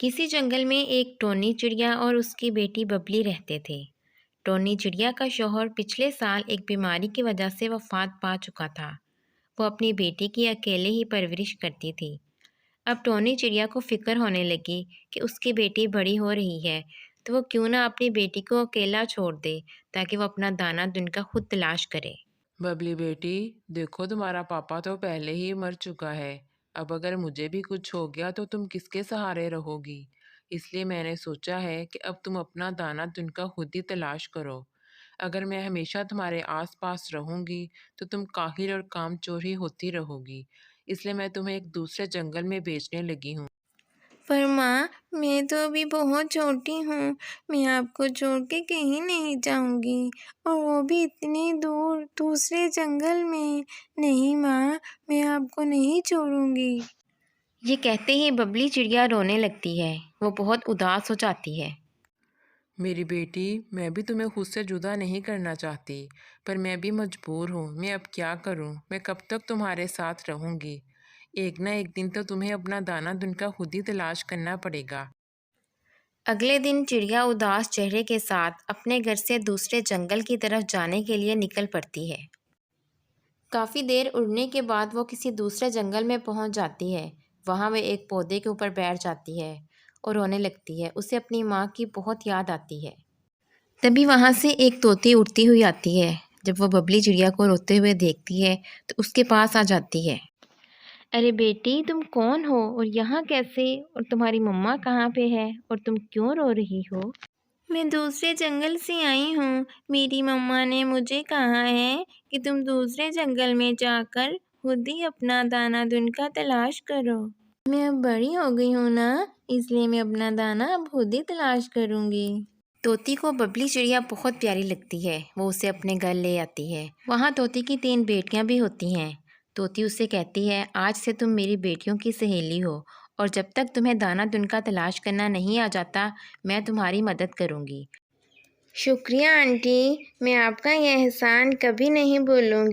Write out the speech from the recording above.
किसी जंगल में एक टोनी चिड़िया और उसकी बेटी बबली रहते थे। टोनी चिड़िया का शौहर पिछले साल एक बीमारी की वजह से वफात पा चुका था। वो अपनी बेटी की अकेले ही परवरिश करती थी। अब टोनी चिड़िया को फिक्र होने लगी कि उसकी बेटी बड़ी हो रही है, तो वो क्यों ना अपनी बेटी को अकेला छोड़ दे ताकि वो अपना दाना दुनका खुद तलाश करे। बबली बेटी, देखो तुम्हारा पापा तो पहले ही मर चुका है। अब अगर मुझे भी कुछ हो गया तो तुम किसके सहारे रहोगी? इसलिए मैंने सोचा है कि अब तुम अपना दाना तुनका खुद ही तलाश करो। अगर मैं हमेशा तुम्हारे आसपास रहूंगी तो तुम काहिल और कामचोर ही होती रहोगी। इसलिए मैं तुम्हें एक दूसरे जंगल में भेजने लगी हूँ। पर माँ, मैं तो अभी बहुत छोटी हूँ। मैं आपको छोड़ के कहीं नहीं जाऊँगी, और वो भी इतनी दूर दूसरे जंगल में। नहीं माँ, मैं आपको नहीं छोड़ूंगी। ये कहते ही बबली चिड़िया रोने लगती है। वो बहुत उदास हो जाती है। मेरी बेटी, मैं भी तुम्हें खुद से जुदा नहीं करना चाहती, पर मैं भी मजबूर हूँ। मैं अब क्या करूँ? मैं कब तक तुम्हारे साथ रहूँगी? एक ना एक दिन तो तुम्हें अपना दाना दुनका खुद ही तलाश करना पड़ेगा। अगले दिन चिड़िया उदास चेहरे के साथ अपने घर से दूसरे जंगल की तरफ जाने के लिए निकल पड़ती है। काफ़ी देर उड़ने के बाद वो किसी दूसरे जंगल में पहुंच जाती है। वहां वे एक पौधे के ऊपर बैठ जाती है और रोने लगती है। उसे अपनी माँ की बहुत याद आती है। तभी वहां से एक तोती उड़ती हुई आती है। जब वो बबली चिड़िया को रोते हुए देखती है तो उसके पास आ जाती है। अरे बेटी, तुम कौन हो और यहाँ कैसे? और तुम्हारी मम्मा कहाँ पे है और तुम क्यों रो रही हो? मैं दूसरे जंगल से आई हूँ। मेरी मम्मा ने मुझे कहा है कि तुम दूसरे जंगल में जाकर खुद ही अपना दाना दुनका तलाश करो। मैं अब बड़ी हो गई हूँ ना, इसलिए मैं अपना दाना अब खुद ही तलाश करूँगी। तोती को बबली चिड़िया बहुत प्यारी लगती है। वो उसे अपने घर ले आती है। वहाँ तोती की 3 बेटियाँ भी होती हैं। तोती उससे कहती है, आज से तुम मेरी बेटियों की सहेली हो, और जब तक तुम्हें दाना दुनका तलाश करना नहीं आ जाता, मैं तुम्हारी मदद करूँगी। शुक्रिया आंटी, मैं आपका यह एहसान कभी नहीं भूलूंगी।